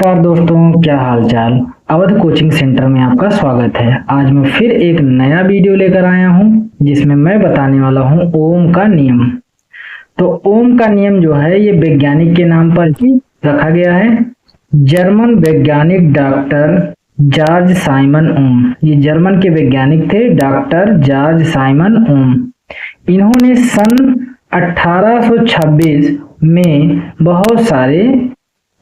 नमस्कार दोस्तों, क्या हाल चाल। अवध कोचिंग सेंटर में आपका स्वागत है। आज मैं फिर एक नया वीडियो लेकर आया हूं जिसमें मैं बताने वाला हूं ओम का नियम। तो ओम का नियम जो है ये वैज्ञानिक के नाम पर ही रखा गया है। जर्मन वैज्ञानिक डॉक्टर जॉर्ज साइमन ओम, ये जर्मन के वैज्ञानिक थे, डॉक्टर जॉर्ज साइमन ओम। इन्होंने सन 1826 में बहुत सारे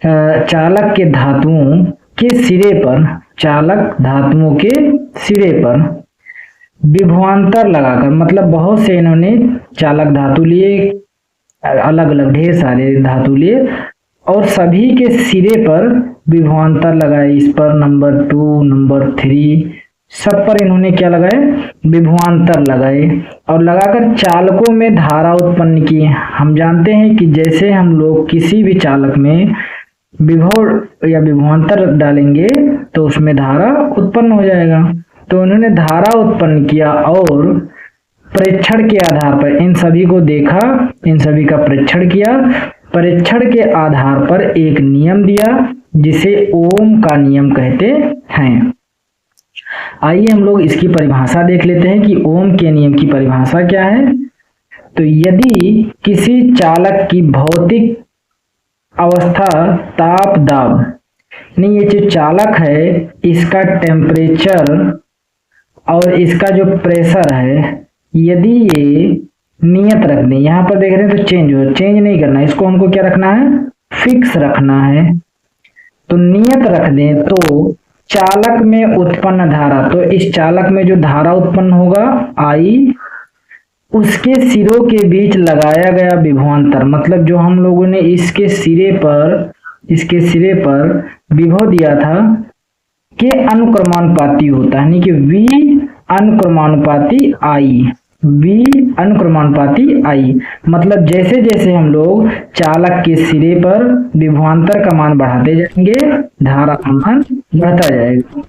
चालक के धातुओं के सिरे पर विभवांतर लगाकर, मतलब बहुत से इन्होंने चालक धातु लिए, अलग अलग ढेर सारे धातु लिए और सभी के सिरे पर विभवांतर लगाए। इस पर नंबर 2, नंबर 3 सब पर इन्होंने क्या लगाए, विभवांतर लगाए और लगाकर चालकों में धारा उत्पन्न की। हम जानते हैं कि जैसे हम लोग किसी भी चालक में विभव या विभवांतर डालेंगे तो उसमें धारा उत्पन्न हो जाएगा। तो उन्होंने धारा उत्पन्न किया और परीक्षण के आधार पर इन सभी को देखा, इन सभी का परीक्षण किया। परीक्षण के आधार पर एक नियम दिया जिसे ओम का नियम कहते हैं। आइए हम लोग इसकी परिभाषा देख लेते हैं कि ओम के नियम की परिभाषा क्या है। तो यदि किसी चालक की भौतिक अवस्था ताप दाब, नहीं, ये जो चालक है इसका टेम्परेचर और इसका जो प्रेशर है, यदि ये नियत रख दें, यहाँ पर देख रहे हैं तो चेंज नहीं करना है, इसको हमको क्या रखना है, फिक्स रखना है। तो नियत रख दें तो चालक में उत्पन्न धारा, तो इस चालक में जो धारा उत्पन्न होगा आई, उसके सिरों के बीच लगाया गया विभवांतर, मतलब जो हम लोगों ने इसके सिरे पर विभव दिया था के अनुक्रमानुपाती होता है, यानी कि V अनुक्रमानुपाती आई। मतलब जैसे जैसे हम लोग चालक के सिरे पर विभवांतर का मान बढ़ाते जाएंगे, धारा का मान बढ़ता जाएगा।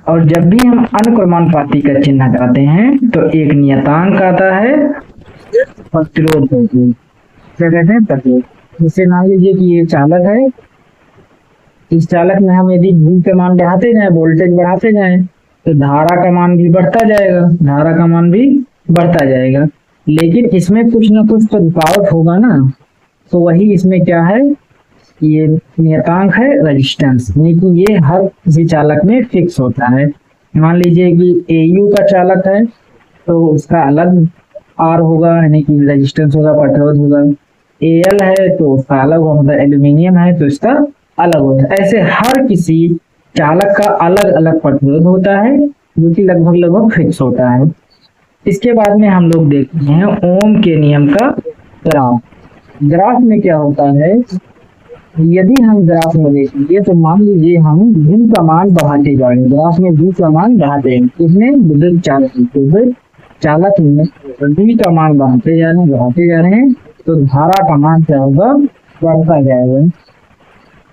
और जब भी हम अनुक्रमानुपाती का चिन्ह हटाते हैं तो एक नियतांक आता है प्रतिरोध, क्या कहते हैं, प्रतिरोध। जैसे मान लीजिए कि ये चालक है, इस चालक में हम यदि V का मान बढ़ाते जाए, वोल्टेज बढ़ाते जाए, तो धारा का मान भी बढ़ता जाएगा। लेकिन इसमें कुछ ना कुछ तो रुकावट होगा ना, तो वही इसमें क्या है, ये नियतांक है रेजिस्टेंस, यानी कि ये हर किसी चालक में फिक्स होता है। मान लीजिए कि AU का चालक है तो उसका अलग R होगा, यानी कि रेजिस्टेंस होगा, प्रतिरोध होगा। AL है तो उसका अलग होगा, मतलब एल्यूमिनियम है तो इसका अलग होता है। ऐसे हर किसी चालक का अलग अलग प्रतिरोध होता है जो कि लगभग फिक्स होता है। इसके बाद में हम लोग देखते हैं ओम के नियम का ग्राफ में क्या होता है। यदि हम ग्राफ में देखेंगे तो मान लीजिए हम V का मान बढ़ाते जा रहे हैं, ग्राफ में V का मान बढ़ाते हैं, इसमें विद्युत चालक में V का मान बढ़ाते जा रहे हैं तो धारा का मान क्या होगा, बढ़ता जाएगा।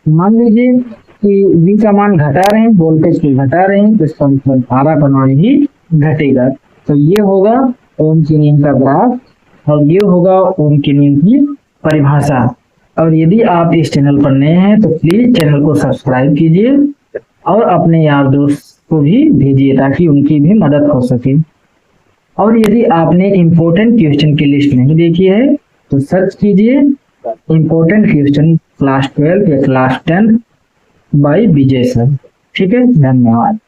मान लीजिए कि V का मान घटा रहे हैं, वोल्टेज को घटा रहे हैं, तो इसका मतलब धारा का मान भी घटेगा। तो ये होगा ओम के नियम का ग्राफ और ये होगा ओम के नियम की परिभाषा। और यदि आप इस चैनल पर नए हैं तो प्लीज चैनल को सब्सक्राइब कीजिए और अपने यार दोस्त को भी भेजिए ताकि उनकी भी मदद हो सके। और यदि आपने इम्पोर्टेंट क्वेश्चन की लिस्ट नहीं देखी है तो सर्च कीजिए इम्पोर्टेंट क्वेश्चन क्लास 12 या क्लास 10 बाय विजय सर। ठीक है, धन्यवाद।